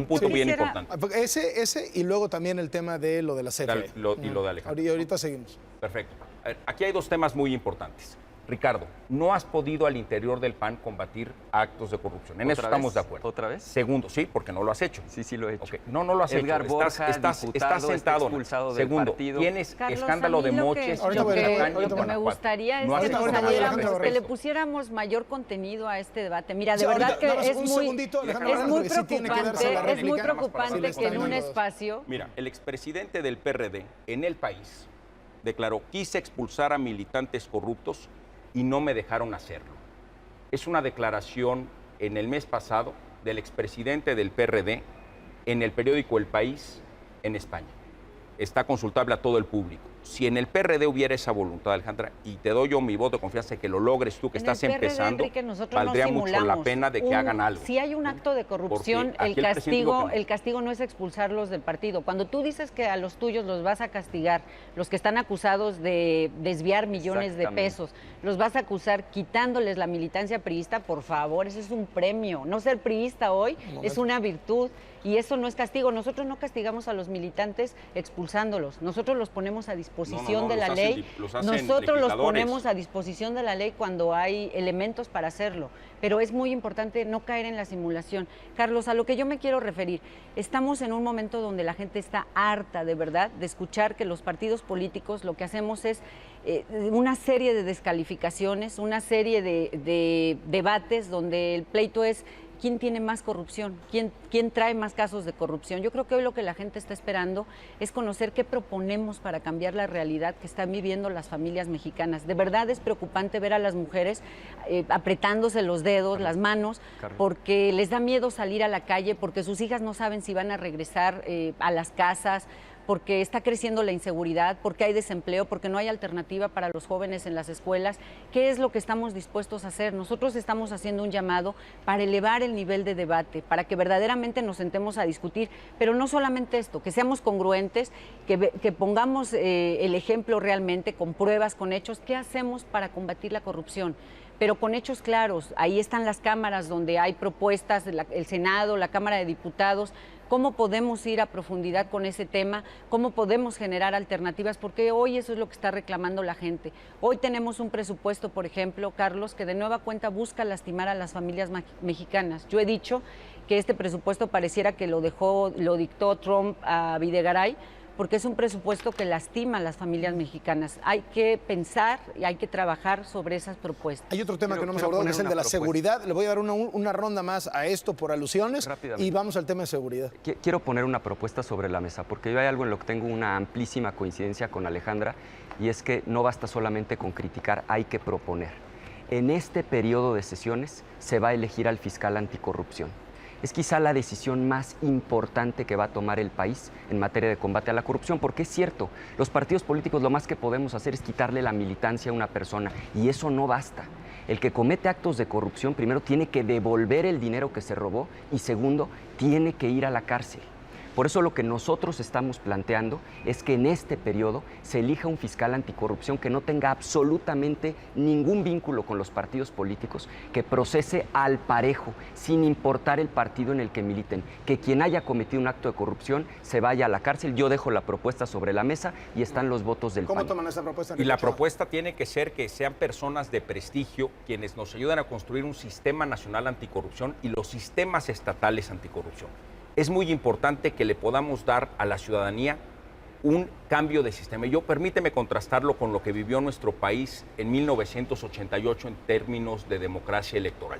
punto bien importante. Ese y luego también el tema de lo de la CFE. Y lo de Alejandro. Y ahorita seguimos. Perfecto. A ver, aquí hay dos temas muy importantes. Ricardo, no has podido al interior del PAN combatir actos de corrupción. En eso estamos de acuerdo. ¿Otra vez? Segundo, sí, porque no lo has hecho. Sí, lo he hecho. Okay. No lo has Edgar hecho. Borja, estás sentado. Expulsado Segundo, del partido. tienes Carlos, escándalo de moches. Lo que me gustaría es que le pusiéramos mayor contenido a este debate. Mira, de verdad que es muy preocupante que en un espacio... Mira, el expresidente del PRD en el país declaró: quise expulsar a militantes corruptos y no me dejaron hacerlo. Es una declaración en el mes pasado del expresidente del PRD en el periódico El País en España. Está consultable a todo el público. Si en el PRD hubiera esa voluntad, Alejandra, y te doy yo mi voto de confianza que lo logres tú, que estás empezando, valdría mucho la pena de que hagan algo. Si hay un acto de corrupción, el castigo no es expulsarlos del partido. Cuando tú dices que a los tuyos los vas a castigar, los que están acusados de desviar millones de pesos, los vas a acusar quitándoles la militancia priista, por favor, eso es un premio. No ser priista hoy es una virtud. Y eso no es castigo. Nosotros no castigamos a los militantes expulsándolos. Nosotros los ponemos a disposición de la ley. Nosotros los ponemos a disposición de la ley cuando hay elementos para hacerlo. Pero es muy importante no caer en la simulación. Carlos, a lo que yo me quiero referir, estamos en un momento donde la gente está harta, de verdad, de escuchar que los partidos políticos lo que hacemos es una serie de descalificaciones, una serie de debates donde el pleito es ¿quién tiene más corrupción? ¿Quién trae más casos de corrupción? Yo creo que hoy lo que la gente está esperando es conocer qué proponemos para cambiar la realidad que están viviendo las familias mexicanas. De verdad es preocupante ver a las mujeres apretándose los dedos, las manos, porque les da miedo salir a la calle, porque sus hijas no saben si van a regresar a las casas, porque está creciendo la inseguridad, porque hay desempleo, porque no hay alternativa para los jóvenes en las escuelas. ¿Qué es lo que estamos dispuestos a hacer? Nosotros estamos haciendo un llamado para elevar el nivel de debate, para que verdaderamente nos sentemos a discutir, pero no solamente esto, que seamos congruentes, que pongamos el ejemplo realmente con pruebas, con hechos. ¿Qué hacemos para combatir la corrupción? Pero con hechos claros. Ahí están las cámaras donde hay propuestas, el Senado, la Cámara de Diputados. ¿Cómo podemos ir a profundidad con ese tema? ¿Cómo podemos generar alternativas? Porque hoy eso es lo que está reclamando la gente. Hoy tenemos un presupuesto, por ejemplo, Carlos, que de nueva cuenta busca lastimar a las familias mexicanas. Yo he dicho que este presupuesto pareciera que lo dictó Trump a Videgaray, porque es un presupuesto que lastima a las familias mexicanas. Hay que pensar y hay que trabajar sobre esas propuestas. Hay otro tema que no hemos abordado, que es el de la seguridad. Le voy a dar una ronda más a esto por alusiones y vamos al tema de seguridad. Quiero poner una propuesta sobre la mesa, porque yo hay algo en lo que tengo una amplísima coincidencia con Alejandra, y es que no basta solamente con criticar, hay que proponer. En este periodo de sesiones se va a elegir al fiscal anticorrupción. Es quizá la decisión más importante que va a tomar el país en materia de combate a la corrupción, porque es cierto, los partidos políticos lo más que podemos hacer es quitarle la militancia a una persona, y eso no basta. El que comete actos de corrupción, primero, tiene que devolver el dinero que se robó, y segundo, tiene que ir a la cárcel. Por eso lo que nosotros estamos planteando es que en este periodo se elija un fiscal anticorrupción que no tenga absolutamente ningún vínculo con los partidos políticos, que procese al parejo, sin importar el partido en el que militen, que quien haya cometido un acto de corrupción se vaya a la cárcel. Yo dejo la propuesta sobre la mesa y están los votos del PAN. ¿Cómo toman esa propuesta? Y la propuesta tiene que ser que sean personas de prestigio quienes nos ayudan a construir un sistema nacional anticorrupción y los sistemas estatales anticorrupción. Es muy importante que le podamos dar a la ciudadanía un cambio de sistema. Yo permíteme contrastarlo con lo que vivió nuestro país en 1988 en términos de democracia electoral.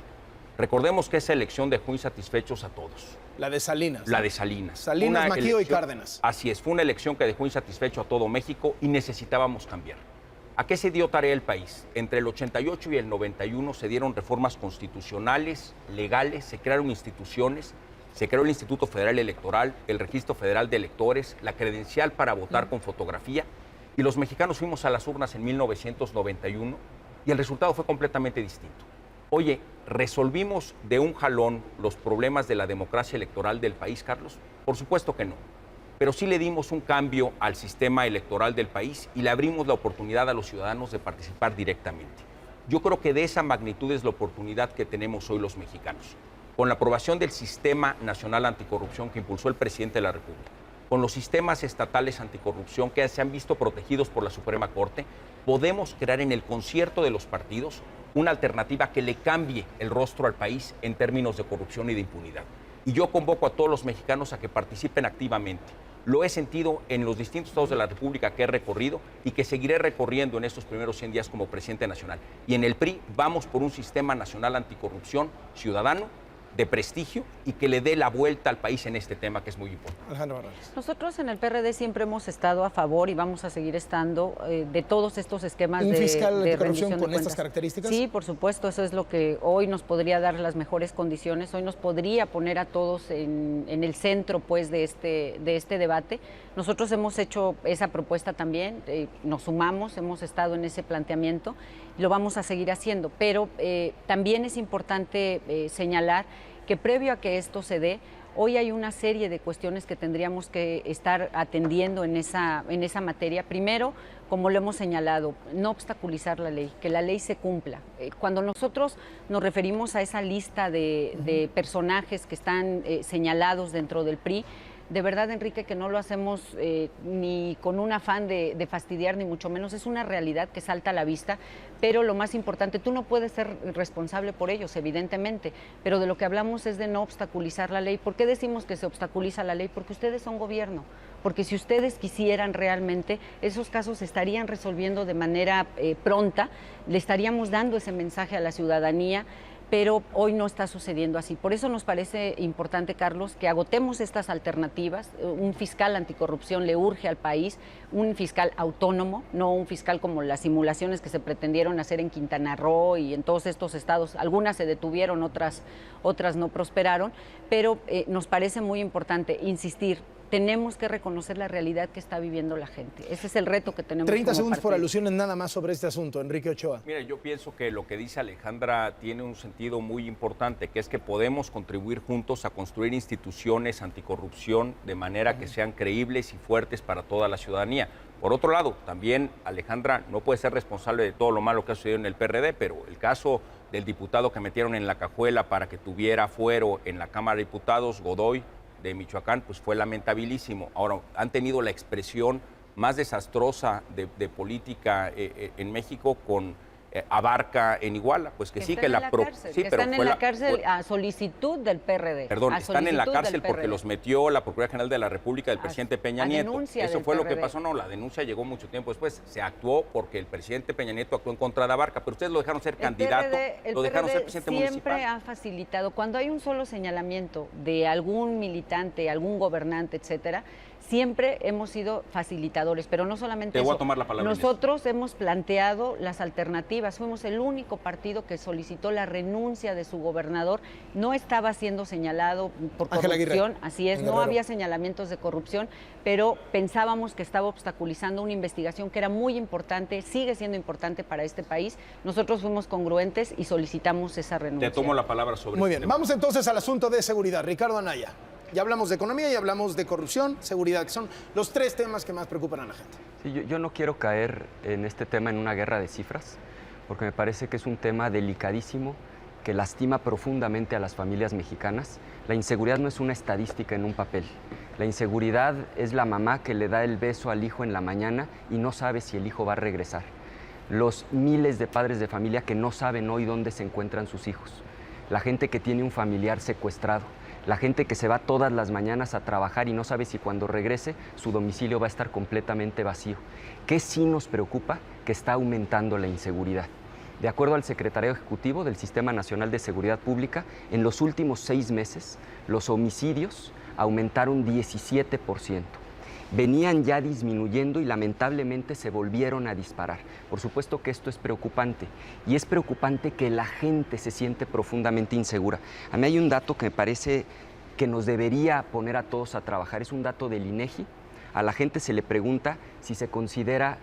Recordemos que esa elección dejó insatisfechos a todos. La de Salinas. La de Salinas. Salinas, Maquío y Cárdenas. Así es, fue una elección que dejó insatisfecho a todo México y necesitábamos cambiar. ¿A qué se dio tarea el país? Entre el 88 y el 91 se dieron reformas constitucionales, legales, se crearon instituciones. Se creó el Instituto Federal Electoral, el Registro Federal de Electores, la credencial para votar con fotografía, y los mexicanos fuimos a las urnas en 1991 y el resultado fue completamente distinto. Oye, ¿resolvimos de un jalón los problemas de la democracia electoral del país, Carlos? Por supuesto que no, pero sí le dimos un cambio al sistema electoral del país y le abrimos la oportunidad a los ciudadanos de participar directamente. Yo creo que de esa magnitud es la oportunidad que tenemos hoy los mexicanos. Con la aprobación del Sistema Nacional Anticorrupción que impulsó el presidente de la República, con los sistemas estatales anticorrupción que se han visto protegidos por la Suprema Corte, podemos crear en el concierto de los partidos una alternativa que le cambie el rostro al país en términos de corrupción y de impunidad. Y yo convoco a todos los mexicanos a que participen activamente. Lo he sentido en los distintos estados de la República que he recorrido y que seguiré recorriendo en estos primeros 100 días como presidente nacional. Y en el PRI vamos por un Sistema Nacional Anticorrupción ciudadano, de prestigio y que le dé la vuelta al país en este tema que es muy importante. Alejandra Barrales. Nosotros en el PRD siempre hemos estado a favor y vamos a seguir estando de todos estos esquemas ¿Un fiscal de anticorrupción rendición de con estas cuentas. características? Sí, por supuesto, eso es lo que hoy nos podría dar las mejores condiciones, hoy nos podría poner a todos en el centro pues de este debate. Nosotros hemos hecho esa propuesta también, nos sumamos, hemos estado en ese planteamiento y lo vamos a seguir haciendo, pero también es importante señalar que previo a que esto se dé, hoy hay una serie de cuestiones que tendríamos que estar atendiendo en esa materia. Primero, como lo hemos señalado, no obstaculizar la ley, que la ley se cumpla. Cuando nosotros nos referimos a esa lista de personajes que están señalados dentro del PRI, de verdad, Enrique, que no lo hacemos ni con un afán de fastidiar, ni mucho menos. Es una realidad que salta a la vista, pero lo más importante, tú no puedes ser responsable por ellos, evidentemente, pero de lo que hablamos es de no obstaculizar la ley. ¿Por qué decimos que se obstaculiza la ley? Porque ustedes son gobierno, porque si ustedes quisieran realmente, esos casos se estarían resolviendo de manera pronta, le estaríamos dando ese mensaje a la ciudadanía, pero hoy no está sucediendo así. Por eso nos parece importante, Carlos, que agotemos estas alternativas. Un fiscal anticorrupción le urge al país, un fiscal autónomo, no un fiscal como las simulaciones que se pretendieron hacer en Quintana Roo y en todos estos estados. Algunas se detuvieron, otras no prosperaron, pero nos parece muy importante insistir. Tenemos que reconocer la realidad que está viviendo la gente. Ese es el reto que tenemos. 30 como segundos por partido. alusiones nada más sobre este asunto, Enrique Ochoa. Mira, yo pienso que lo que dice Alejandra tiene un sentido muy importante, que es que podemos contribuir juntos a construir instituciones anticorrupción de manera que sean creíbles y fuertes para toda la ciudadanía. Por otro lado, también Alejandra no puede ser responsable de todo lo malo que ha sucedido en el PRD, pero el caso del diputado que metieron en la cajuela para que tuviera fuero en la Cámara de Diputados, Godoy, de Michoacán, pues fue lamentabilísimo. Ahora, han tenido la expresión más desastrosa de política en México con Abarca en Iguala, pues que sí, que la están en la cárcel a solicitud del PRD. Perdón, están en la cárcel porque los metió la Procuraduría General de la República del presidente Peña Nieto. Eso fue lo que pasó, no, la denuncia llegó mucho tiempo después. Se actuó porque el presidente Peña Nieto actuó en contra de Abarca, pero ustedes lo dejaron ser candidato, lo dejaron ser presidente municipal. Siempre ha facilitado, cuando hay un solo señalamiento de algún militante, algún gobernante, etcétera, siempre hemos sido facilitadores, pero no solamente eso. Te voy a tomar la palabra. Nosotros hemos planteado las alternativas. Fuimos el único partido que solicitó la renuncia de su gobernador. No estaba siendo señalado por corrupción, así es, no había señalamientos de corrupción, pero pensábamos que estaba obstaculizando una investigación que era muy importante, sigue siendo importante para este país. Nosotros fuimos congruentes y solicitamos esa renuncia. Te tomo la palabra sobre Muy bien, vamos entonces al asunto de seguridad. Ricardo Anaya. Ya hablamos de economía, ya hablamos de corrupción, seguridad, que son los 3 temas que más preocupan a la gente. Sí, yo no quiero caer en este tema en una guerra de cifras, porque me parece que es un tema delicadísimo que lastima profundamente a las familias mexicanas. La inseguridad no es una estadística en un papel. La inseguridad es la mamá que le da el beso al hijo en la mañana y no sabe si el hijo va a regresar. Los miles de padres de familia que no saben hoy dónde se encuentran sus hijos. La gente que tiene un familiar secuestrado. La gente que se va todas las mañanas a trabajar y no sabe si cuando regrese su domicilio va a estar completamente vacío. ¿Qué sí nos preocupa? Que está aumentando la inseguridad. De acuerdo al secretario ejecutivo del Sistema Nacional de Seguridad Pública, en los últimos 6 meses los homicidios aumentaron 17%. Venían ya disminuyendo y lamentablemente se volvieron a disparar. Por supuesto que esto es preocupante y es preocupante que la gente se siente profundamente insegura. A mí hay un dato que me parece que nos debería poner a todos a trabajar, es un dato del INEGI. A la gente se le pregunta si se considera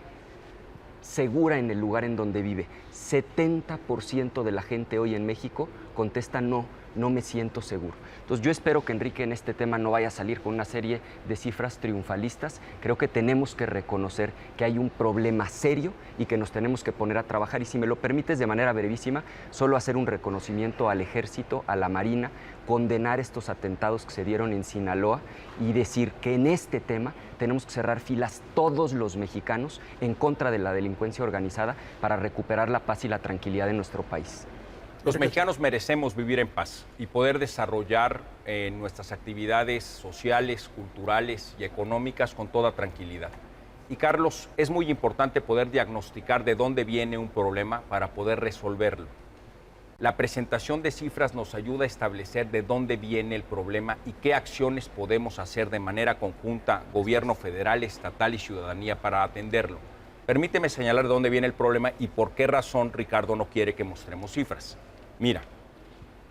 segura en el lugar en donde vive. 70% de la gente hoy en México contesta no me siento seguro. Entonces yo espero que Enrique en este tema no vaya a salir con una serie de cifras triunfalistas. Creo que tenemos que reconocer que hay un problema serio y que nos tenemos que poner a trabajar. Y si me lo permites de manera brevísima, solo hacer un reconocimiento al Ejército, a la Marina, condenar estos atentados que se dieron en Sinaloa y decir que en este tema tenemos que cerrar filas todos los mexicanos en contra de la delincuencia organizada para recuperar la paz y la tranquilidad en nuestro país. Los mexicanos merecemos vivir en paz y poder desarrollar nuestras actividades sociales, culturales y económicas con toda tranquilidad. Y Carlos, es muy importante poder diagnosticar de dónde viene un problema para poder resolverlo. La presentación de cifras nos ayuda a establecer de dónde viene el problema y qué acciones podemos hacer de manera conjunta, gobierno federal, estatal y ciudadanía para atenderlo. Permíteme señalar de dónde viene el problema y por qué razón Ricardo no quiere que mostremos cifras. Mira,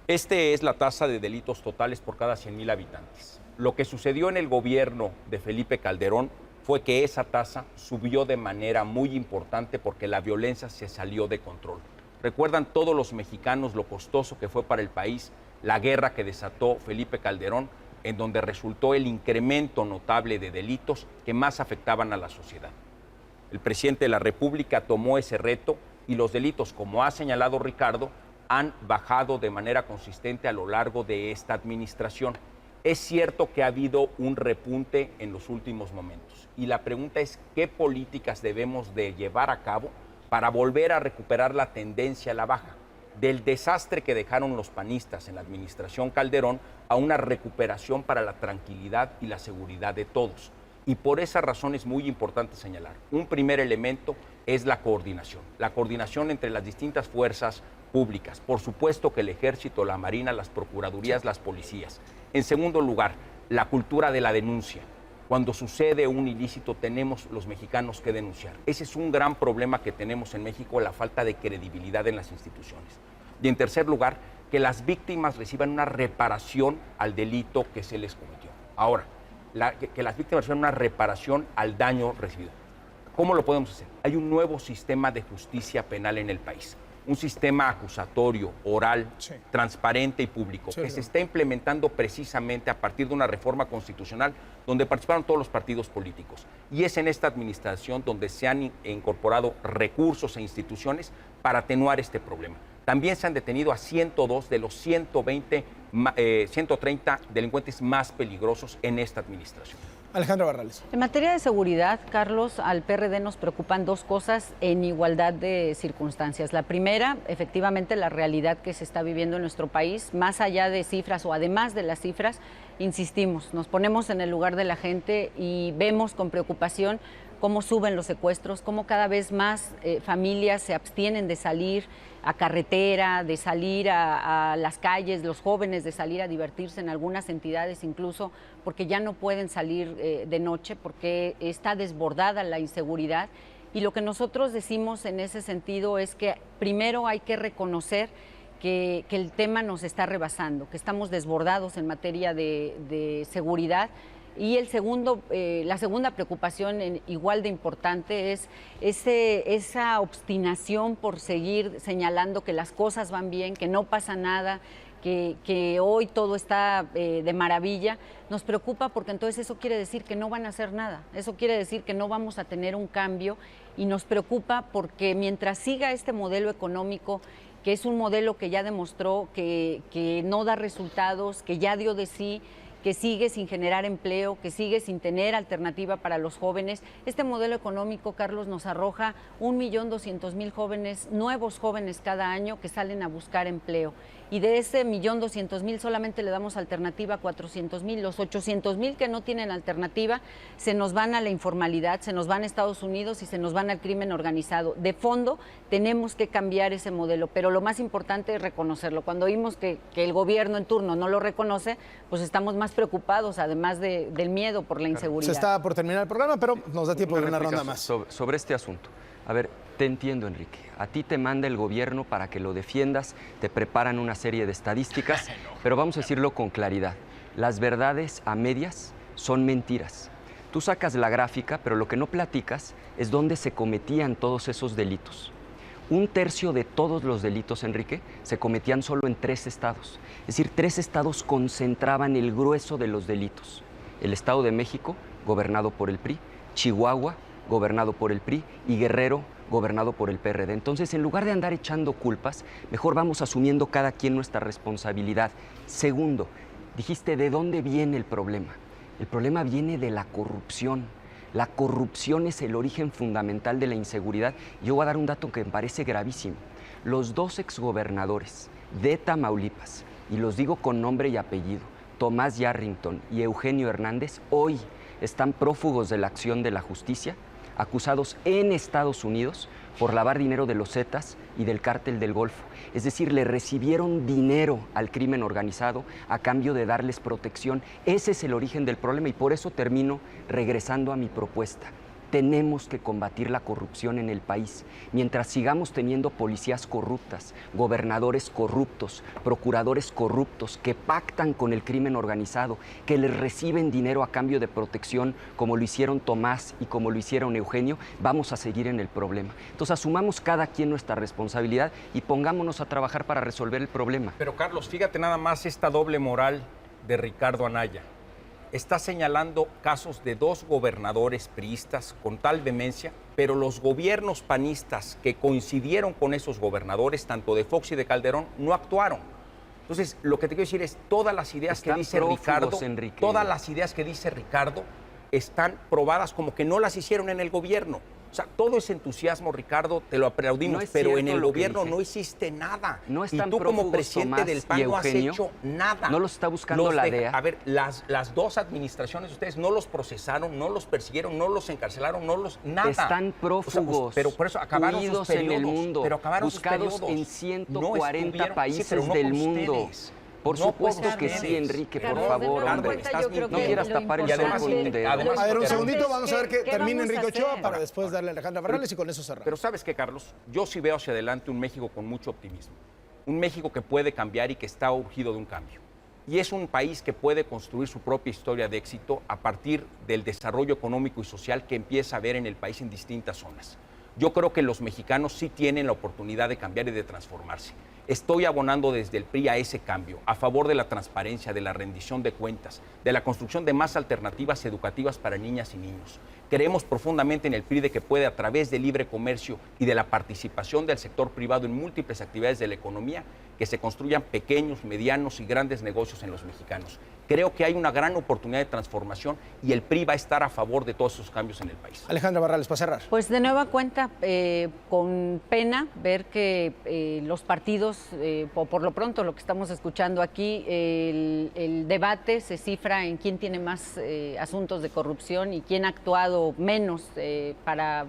este es la tasa de delitos totales por cada 100,000 habitantes. Lo que sucedió en el gobierno de Felipe Calderón fue que esa tasa subió de manera muy importante porque la violencia se salió de control. Recuerdan todos los mexicanos lo costoso que fue para el país la guerra que desató Felipe Calderón, en donde resultó el incremento notable de delitos que más afectaban a la sociedad. El presidente de la República tomó ese reto y los delitos, como ha señalado Ricardo, han bajado de manera consistente a lo largo de esta administración. Es cierto que ha habido un repunte en los últimos momentos y la pregunta es qué políticas debemos de llevar a cabo para volver a recuperar la tendencia a la baja, del desastre que dejaron los panistas en la administración Calderón a una recuperación para la tranquilidad y la seguridad de todos. Y por esa razón es muy importante señalar. Un primer elemento es la coordinación entre las distintas fuerzas públicas. Por supuesto que el Ejército, la Marina, las Procuradurías, las policías. En segundo lugar, la cultura de la denuncia. Cuando sucede un ilícito tenemos los mexicanos que denunciar. Ese es un gran problema que tenemos en México, la falta de credibilidad en las instituciones. Y en tercer lugar, que las víctimas reciban una reparación al delito que se les cometió. Ahora, que las víctimas reciban una reparación al daño recibido. ¿Cómo lo podemos hacer? Hay un nuevo sistema de justicia penal en el país. Un sistema acusatorio, oral, transparente y público, que se está implementando precisamente a partir de una reforma constitucional donde participaron todos los partidos políticos. Y es en esta administración donde se han incorporado recursos e instituciones para atenuar este problema. También se han detenido a 102 de los 130 delincuentes más peligrosos en esta administración. Alejandra Barrales. En materia de seguridad, Carlos, al PRD nos preocupan 2 cosas en igualdad de circunstancias. La primera, efectivamente, la realidad que se está viviendo en nuestro país, más allá de cifras o además de las cifras, insistimos, nos ponemos en el lugar de la gente y vemos con preocupación cómo suben los secuestros, cómo cada vez más familias se abstienen de salir a carretera, de salir a las calles, los jóvenes de salir a divertirse en algunas entidades incluso, porque ya no pueden salir de noche, porque está desbordada la inseguridad. Y lo que nosotros decimos en ese sentido es que primero hay que reconocer que el tema nos está rebasando, que estamos desbordados en materia de seguridad. Y la segunda preocupación igual de importante es esa obstinación por seguir señalando que las cosas van bien, que no pasa nada, que hoy todo está de maravilla, nos preocupa porque entonces eso quiere decir que no van a hacer nada, eso quiere decir que no vamos a tener un cambio y nos preocupa porque mientras siga este modelo económico, que es un modelo que ya demostró que no da resultados, que ya dio de sí, que sigue sin generar empleo, que sigue sin tener alternativa para los jóvenes. Este modelo económico, Carlos, nos arroja 1.200.000 jóvenes, nuevos jóvenes cada año que salen a buscar empleo. Y de ese 1.200.000 solamente le damos alternativa a 400.000. Los 800.000 que no tienen alternativa se nos van a la informalidad, se nos van a Estados Unidos y se nos van al crimen organizado. De fondo tenemos que cambiar ese modelo, pero lo más importante es reconocerlo. Cuando oímos que el gobierno en turno no lo reconoce, pues estamos más preocupados, además del miedo por la inseguridad. Se está por terminar el programa, pero nos da tiempo de una ronda más. Sobre este asunto. A ver, te entiendo, Enrique. A ti te manda el gobierno para que lo defiendas, te preparan una serie de estadísticas, pero vamos a decirlo con claridad. Las verdades a medias son mentiras. Tú sacas la gráfica, pero lo que no platicas es dónde se cometían todos esos delitos. 1/3 de todos los delitos, Enrique, se cometían solo en 3 estados. Es decir, 3 estados concentraban el grueso de los delitos. El Estado de México, gobernado por el PRI, Chihuahua, gobernado por el PRI, y Guerrero, gobernado por el PRD. Entonces, en lugar de andar echando culpas, mejor vamos asumiendo cada quien nuestra responsabilidad. Segundo, dijiste, ¿de dónde viene el problema? El problema viene de la corrupción. La corrupción es el origen fundamental de la inseguridad. Yo voy a dar un dato que me parece gravísimo. Los 2 exgobernadores de Tamaulipas, y los digo con nombre y apellido, Tomás Yarrington y Eugenio Hernández, hoy están prófugos de la acción de la justicia, acusados en Estados Unidos por lavar dinero de los Zetas y del Cártel del Golfo. Es decir, le recibieron dinero al crimen organizado a cambio de darles protección. Ese es el origen del problema y por eso termino regresando a mi propuesta. Tenemos que combatir la corrupción en el país. Mientras sigamos teniendo policías corruptas, gobernadores corruptos, procuradores corruptos que pactan con el crimen organizado, que les reciben dinero a cambio de protección, como lo hicieron Tomás y como lo hicieron Eugenio, vamos a seguir en el problema. Entonces asumamos cada quien nuestra responsabilidad y pongámonos a trabajar para resolver el problema. Pero Carlos, fíjate nada más esta doble moral de Ricardo Anaya. Está señalando casos de 2 gobernadores priistas con tal vehemencia, pero los gobiernos panistas que coincidieron con esos gobernadores, tanto de Fox y de Calderón, no actuaron. Entonces, lo que te quiero decir es, todas las ideas que dice Ricardo, todas las ideas que dice Ricardo están probadas como que no las hicieron en el gobierno. O sea, todo ese entusiasmo, Ricardo, te lo aplaudimos, pero en el gobierno no hiciste nada. No están y tú como presidente Tomás del PAN no has hecho nada. No los está buscando la DEA. A ver, las 2 administraciones de ustedes no los procesaron, no los persiguieron, no los encarcelaron, nada. Están prófugos, o sea, pero por eso acabaron sus periodos, en el mundo, pero acabaron buscados sus periodos. en 140 países sí, no del por mundo. Ustedes. Por supuesto que sí, Enrique, por favor, hombre. No quieras tapar el sol con un dedo. A ver, un segundito, vamos a ver que ¿qué termine vamos a Enrique Ochoa hacer? para después darle a Alejandra Barrales y con eso cerramos. Pero ¿sabes qué, Carlos? Yo sí veo hacia adelante un México con mucho optimismo. Un México que puede cambiar y que está urgido de un cambio. Y es un país que puede construir su propia historia de éxito a partir del desarrollo económico y social que empieza a ver en el país en distintas zonas. Yo creo que los mexicanos sí tienen la oportunidad de cambiar y de transformarse. Estoy abonando desde el PRI a ese cambio, a favor de la transparencia, de la rendición de cuentas, de la construcción de más alternativas educativas para niñas y niños. Creemos profundamente en el PRI de que puede, a través del libre comercio y de la participación del sector privado en múltiples actividades de la economía, que se construyan pequeños, medianos y grandes negocios en los mexicanos. Creo que hay una gran oportunidad de transformación y el PRI va a estar a favor de todos esos cambios en el país. Alejandra Barrales, para cerrar. Pues de nueva cuenta, con pena ver que los partidos, o por lo pronto lo que estamos escuchando aquí, el debate se cifra en quién tiene más asuntos de corrupción y quién ha actuado menos para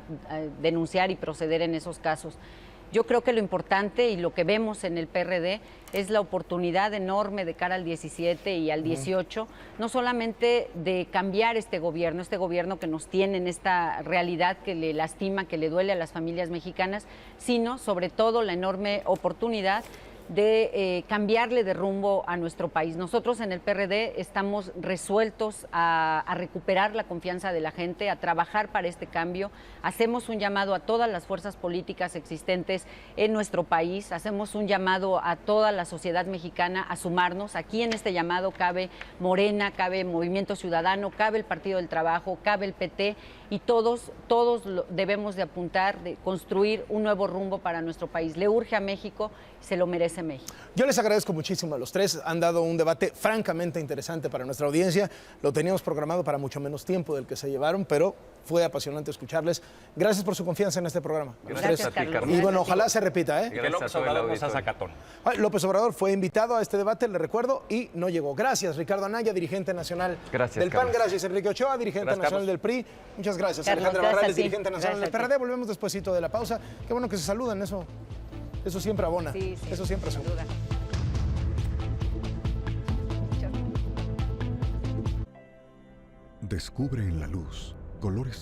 denunciar y proceder en esos casos. Yo creo que lo importante y lo que vemos en el PRD es la oportunidad enorme de cara al 17 y al 18, no solamente de cambiar este gobierno que nos tiene en esta realidad que le lastima, que le duele a las familias mexicanas, sino sobre todo la enorme oportunidad de cambiarle de rumbo a nuestro país. Nosotros en el PRD estamos resueltos a recuperar la confianza de la gente, a trabajar para este cambio. Hacemos un llamado a todas las fuerzas políticas existentes en nuestro país, hacemos un llamado a toda la sociedad mexicana a sumarnos. Aquí en este llamado cabe Morena, cabe Movimiento Ciudadano, cabe el Partido del Trabajo, cabe el PT, y todos debemos de apuntar, de construir un nuevo rumbo para nuestro país. Le urge a México, se lo merece México. Yo les agradezco muchísimo a los tres. Han dado un debate francamente interesante para nuestra audiencia. Lo teníamos programado para mucho menos tiempo del que se llevaron, pero fue apasionante escucharles. Gracias por su confianza en este programa. Gracias, Carlos. Y bueno, ojalá se repita, ¿eh? Que López Obrador nos haga zacatón. López Obrador fue invitado a este debate, le recuerdo, y no llegó. Gracias, Ricardo Anaya, dirigente nacional del PAN. Gracias, Enrique Ochoa, dirigente nacional del PRI. Muchas gracias, Carlos, Alejandra gracias Barrales, a ti. dirigente nacional del PRD. Volvemos despuesito de la pausa. Qué bueno que se saludan, eso siempre abona. Sí, eso siempre sin suma. duda. Descubre en la luz colores